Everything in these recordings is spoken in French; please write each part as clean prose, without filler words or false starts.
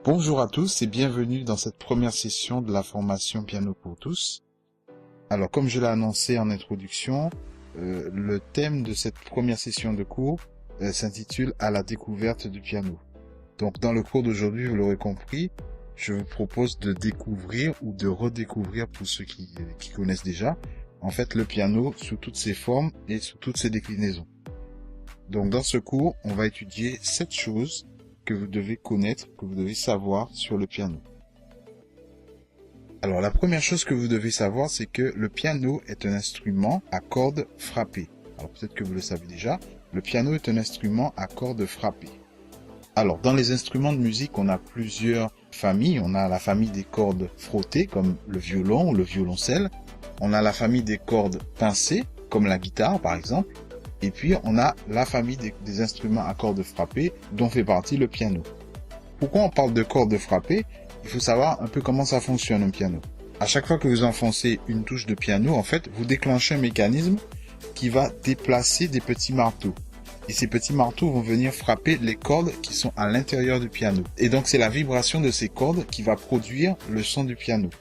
Bonjour à tous et bienvenue dans cette première session de la formation Piano pour tous. Alors comme je l'ai annoncé en introduction, le thème de cette première session de cours s'intitule « À la découverte du piano ». Donc dans le cours d'aujourd'hui, vous l'aurez compris, je vous propose de découvrir ou de redécouvrir pour ceux qui connaissent déjà, en fait le piano sous toutes ses formes et sous toutes ses déclinaisons. Donc dans ce cours, on va étudier 7 choses que vous devez connaître, que vous devez savoir sur le piano. Alors la première chose que vous devez savoir, c'est que le piano est un instrument à cordes frappées. Alors peut-être que vous le savez déjà, le piano est un instrument à cordes frappées. Alors dans les instruments de musique, on a plusieurs familles. On a la famille des cordes frottées, comme le violon ou le violoncelle. On a la famille des cordes pincées, comme la guitare par exemple. Et puis, on a la famille des instruments à cordes frappées, dont fait partie le piano. Pourquoi on parle de cordes frappées? Il faut savoir un peu comment ça fonctionne un piano. À chaque fois que vous enfoncez une touche de piano, en fait, vous déclenchez un mécanisme qui va déplacer des petits marteaux. Et ces petits marteaux vont venir frapper les cordes qui sont à l'intérieur du piano. Et donc, c'est la vibration de ces cordes qui va produire le son du piano.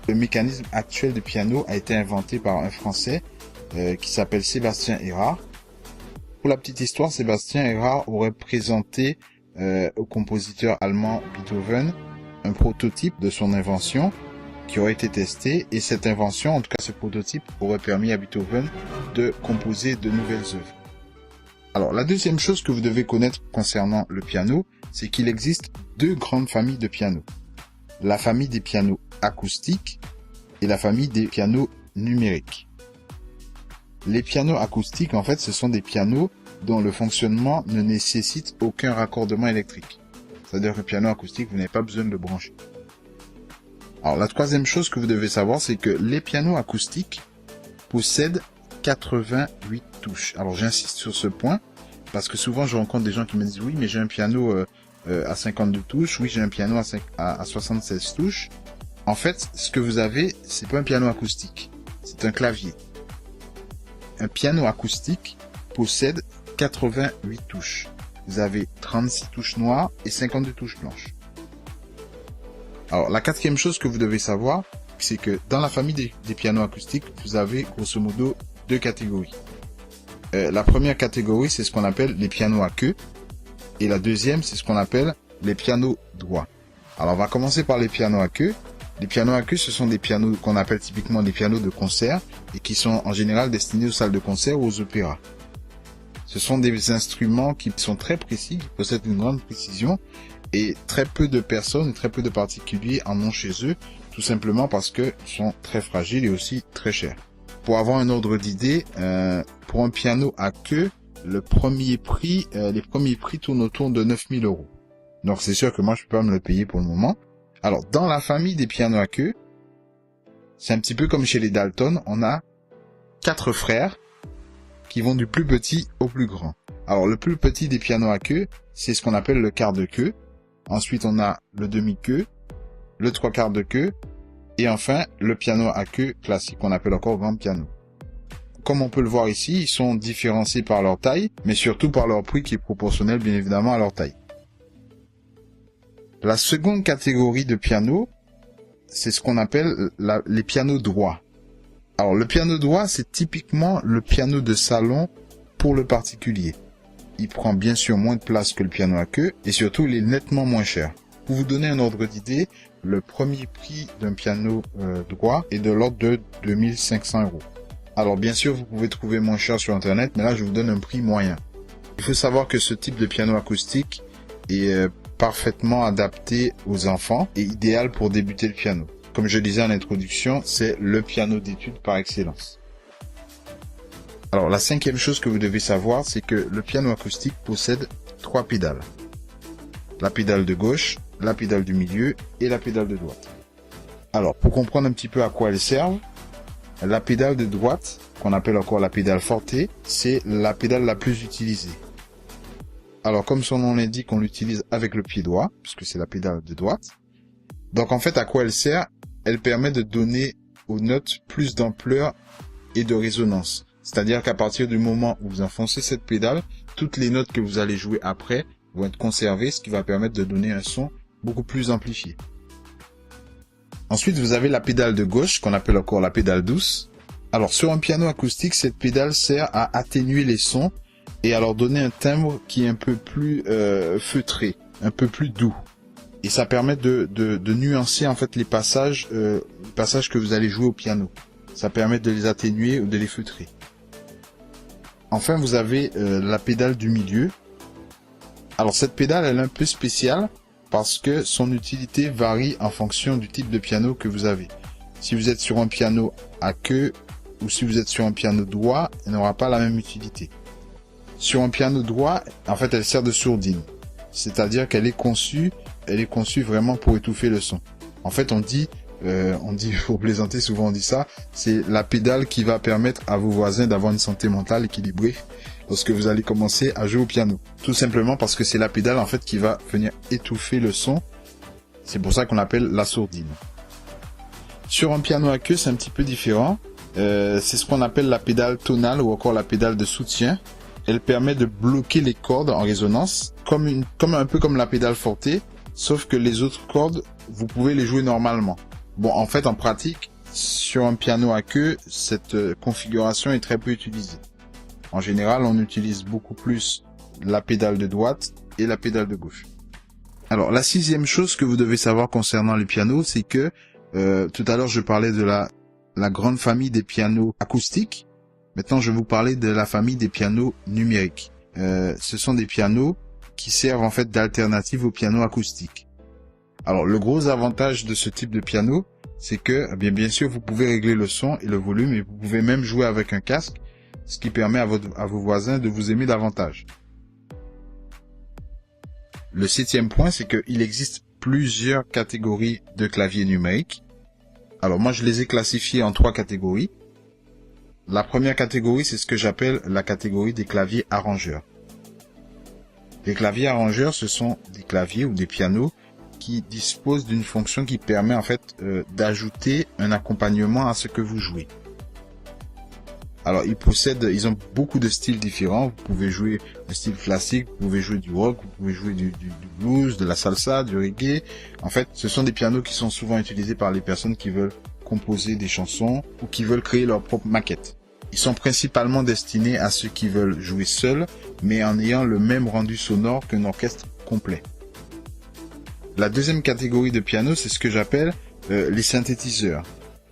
Le mécanisme actuel du piano a été inventé par un Français qui s'appelle Sébastien Erard. Pour la petite histoire, Sébastien Erard aurait présenté au compositeur allemand Beethoven un prototype de son invention qui aurait été testé, et cette invention, en tout cas ce prototype, aurait permis à Beethoven de composer de nouvelles œuvres. Alors la deuxième chose que vous devez connaître concernant le piano, c'est qu'il existe deux grandes familles de pianos. La famille des pianos acoustiques et la famille des pianos numériques. Les pianos acoustiques, en fait, ce sont des pianos dont le fonctionnement ne nécessite aucun raccordement électrique. C'est-à-dire qu'un piano acoustique, vous n'avez pas besoin de le brancher. Alors, la troisième chose que vous devez savoir, c'est que les pianos acoustiques possèdent 88 touches. Alors, j'insiste sur ce point, parce que souvent, je rencontre des gens qui me disent « Oui, mais j'ai un piano à 52 touches. Oui, j'ai un piano à 76 touches. » En fait, ce que vous avez, c'est pas un piano acoustique. C'est un clavier. Un piano acoustique possède 88 touches. Vous avez 36 touches noires et 52 touches blanches. Alors, la quatrième chose que vous devez savoir, c'est que dans la famille des pianos acoustiques, vous avez grosso modo deux catégories. La première catégorie, c'est ce qu'on appelle les pianos à queue. Et la deuxième, c'est ce qu'on appelle les pianos droits. Alors, on va commencer par les pianos à queue. Les pianos à queue, ce sont des pianos qu'on appelle typiquement des pianos de concert et qui sont en général destinés aux salles de concert ou aux opéras. Ce sont des instruments qui sont très précis, qui possèdent une grande précision, et très peu de personnes, très peu de particuliers en ont chez eux, tout simplement parce qu'ils sont très fragiles et aussi très chers. Pour avoir un ordre d'idée, pour un piano à queue, les premiers prix tournent autour de 9 000 €. Donc c'est sûr que moi je peux pas me le payer pour le moment. Alors, dans la famille des pianos à queue, c'est un petit peu comme chez les Dalton, on a 4 frères qui vont du plus petit au plus grand. Alors, le plus petit des pianos à queue, c'est ce qu'on appelle le quart de queue. Ensuite, on a le demi-queue, le trois quarts de queue, et enfin, le piano à queue classique, qu'on appelle encore grand piano. Comme on peut le voir ici, ils sont différenciés par leur taille, mais surtout par leur prix qui est proportionnel, bien évidemment, à leur taille. La seconde catégorie de pianos, c'est ce qu'on appelle les pianos droits. Alors, le piano droit, c'est typiquement le piano de salon pour le particulier. Il prend bien sûr moins de place que le piano à queue, et surtout, il est nettement moins cher. Pour vous donner un ordre d'idée, le premier prix d'un piano droit est de l'ordre de 2500 €. Alors, bien sûr, vous pouvez trouver moins cher sur Internet, mais là, je vous donne un prix moyen. Il faut savoir que ce type de piano acoustique est parfaitement adapté aux enfants et idéal pour débuter le piano. Comme je disais en introduction, c'est le piano d'étude par excellence. Alors, la cinquième chose que vous devez savoir, c'est que le piano acoustique possède 3 pédales. La pédale de gauche, la pédale du milieu et la pédale de droite. Alors, pour comprendre un petit peu à quoi elles servent, la pédale de droite, qu'on appelle encore la pédale forte, c'est la pédale la plus utilisée. Alors, comme son nom l'indique, on l'utilise avec le pied droit, puisque c'est la pédale de droite. Donc, en fait, à quoi elle sert? Elle permet de donner aux notes plus d'ampleur et de résonance. C'est-à-dire qu'à partir du moment où vous enfoncez cette pédale, toutes les notes que vous allez jouer après vont être conservées, ce qui va permettre de donner un son beaucoup plus amplifié. Ensuite, vous avez la pédale de gauche, qu'on appelle encore la pédale douce. Alors, sur un piano acoustique, cette pédale sert à atténuer les sons et à leur donner un timbre qui est un peu plus feutré, un peu plus doux. Et ça permet de nuancer en fait les passages que vous allez jouer au piano. Ça permet de les atténuer ou de les feutrer. Enfin, vous avez la pédale du milieu. Alors, cette pédale, elle est un peu spéciale parce que son utilité varie en fonction du type de piano que vous avez. Si vous êtes sur un piano à queue ou si vous êtes sur un piano droit, elle n'aura pas la même utilité. Sur un piano droit, en fait, elle sert de sourdine. C'est-à-dire qu'elle est conçue vraiment pour étouffer le son. En fait, on dit, pour plaisanter, souvent on dit ça, c'est la pédale qui va permettre à vos voisins d'avoir une santé mentale équilibrée lorsque vous allez commencer à jouer au piano. Tout simplement parce que c'est la pédale, en fait, qui va venir étouffer le son. C'est pour ça qu'on l'appelle la sourdine. Sur un piano à queue, c'est un petit peu différent. C'est ce qu'on appelle la pédale tonale ou encore la pédale de soutien. Elle permet de bloquer les cordes en résonance, un peu comme la pédale forte, sauf que les autres cordes, vous pouvez les jouer normalement. Bon, en fait, en pratique, sur un piano à queue, cette configuration est très peu utilisée. En général, on utilise beaucoup plus la pédale de droite et la pédale de gauche. Alors, la sixième chose que vous devez savoir concernant les pianos, c'est que tout à l'heure, je parlais de la grande famille des pianos acoustiques. Maintenant, je vais vous parler de la famille des pianos numériques. Ce sont des pianos qui servent en fait d'alternative aux pianos acoustiques. Alors, le gros avantage de ce type de piano, c'est que, bien sûr, vous pouvez régler le son et le volume et vous pouvez même jouer avec un casque, ce qui permet à vos voisins de vous aimer davantage. Le septième point, c'est qu'il existe plusieurs catégories de claviers numériques. Alors, moi, je les ai classifiés en 3 catégories. La première catégorie, c'est ce que j'appelle la catégorie des claviers arrangeurs. Les claviers arrangeurs, ce sont des claviers ou des pianos qui disposent d'une fonction qui permet en fait d'ajouter un accompagnement à ce que vous jouez. Alors, ils ont beaucoup de styles différents. Vous pouvez jouer un style classique, vous pouvez jouer du rock, vous pouvez jouer du blues, de la salsa, du reggae. En fait, ce sont des pianos qui sont souvent utilisés par les personnes qui veulent composer des chansons ou qui veulent créer leur propre maquette. Ils sont principalement destinés à ceux qui veulent jouer seuls, mais en ayant le même rendu sonore qu'un orchestre complet. La deuxième catégorie de pianos, c'est ce que j'appelle les synthétiseurs.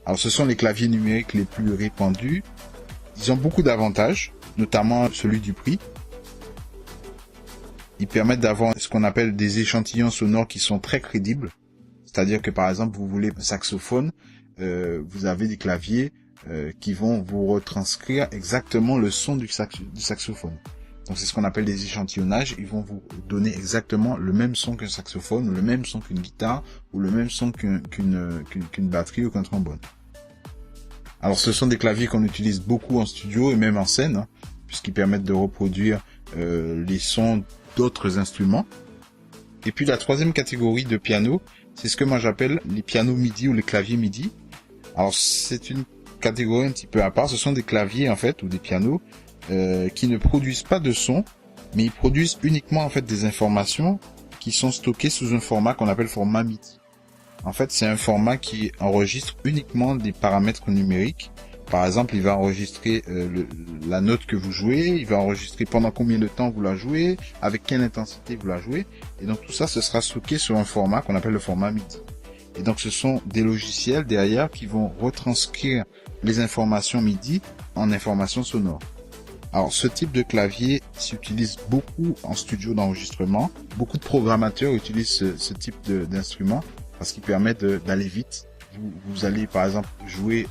Alors, ce sont les claviers numériques les plus répandus. Ils ont beaucoup d'avantages, notamment celui du prix. Ils permettent d'avoir ce qu'on appelle des échantillons sonores qui sont très crédibles. C'est-à-dire que par exemple, vous voulez un saxophone, vous avez des claviers qui vont vous retranscrire exactement le son du saxophone. Donc c'est ce qu'on appelle des échantillonnages. Ils vont vous donner exactement le même son qu'un saxophone, ou le même son qu'une guitare, ou le même son qu'une batterie ou qu'un trombone. Alors ce sont des claviers qu'on utilise beaucoup en studio et même en scène, puisqu'ils permettent de reproduire les sons d'autres instruments. Et puis la troisième catégorie de pianos, c'est ce que moi j'appelle les pianos MIDI ou les claviers MIDI. Alors c'est une catégorie un petit peu à part. Ce sont des claviers en fait ou des pianos qui ne produisent pas de son, mais ils produisent uniquement en fait des informations qui sont stockées sous un format qu'on appelle format MIDI. En fait, c'est un format qui enregistre uniquement des paramètres numériques. Par exemple, il va enregistrer la note que vous jouez, il va enregistrer pendant combien de temps vous la jouez, avec quelle intensité vous la jouez. Et donc tout ça, ce sera stocké sur un format qu'on appelle le format MIDI. Et donc ce sont des logiciels derrière qui vont retranscrire les informations MIDI en informations sonores. Alors ce type de clavier s'utilise beaucoup en studio d'enregistrement. Beaucoup de programmateurs utilisent ce type d'instrument parce qu'il permet d'aller vite. Vous allez par exemple jouer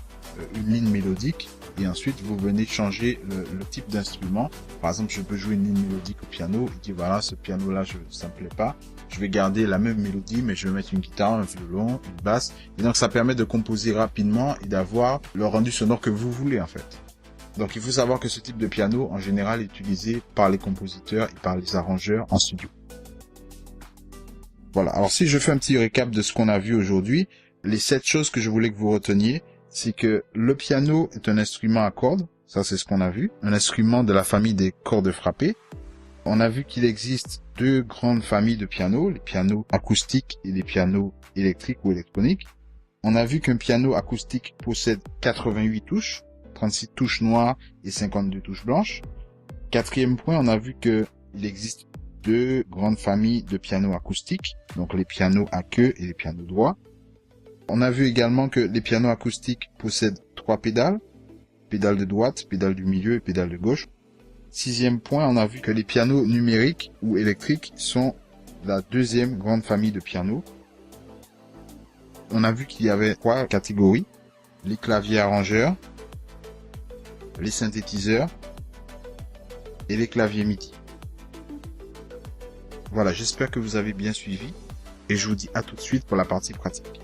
une ligne mélodique et ensuite vous venez changer le type d'instrument. Par exemple, je peux jouer une ligne mélodique au piano. Je dis voilà, ce piano là ça me plaît pas. Je vais garder la même mélodie mais je vais mettre une guitare, un violon, une basse. Et donc ça permet de composer rapidement et d'avoir le rendu sonore que vous voulez en fait. Donc il faut savoir que ce type de piano en général est utilisé par les compositeurs et par les arrangeurs en studio. Voilà, alors si je fais un petit récap de ce qu'on a vu aujourd'hui, les 7 choses que je voulais que vous reteniez, c'est que le piano est un instrument à cordes, ça c'est ce qu'on a vu, un instrument de la famille des cordes frappées. On a vu qu'il existe deux grandes familles de pianos, les pianos acoustiques et les pianos électriques ou électroniques. On a vu qu'un piano acoustique possède 88 touches, 36 touches noires et 52 touches blanches. Quatrième point, on a vu qu'il existe deux grandes familles de pianos acoustiques, donc les pianos à queue et les pianos droits. On a vu également que les pianos acoustiques possèdent 3 pédales, pédale de droite, pédale du milieu et pédale de gauche. Sixième point, on a vu que les pianos numériques ou électriques sont la deuxième grande famille de pianos. On a vu qu'il y avait 3 catégories, les claviers arrangeurs, les synthétiseurs et les claviers MIDI. Voilà, j'espère que vous avez bien suivi et je vous dis à tout de suite pour la partie pratique.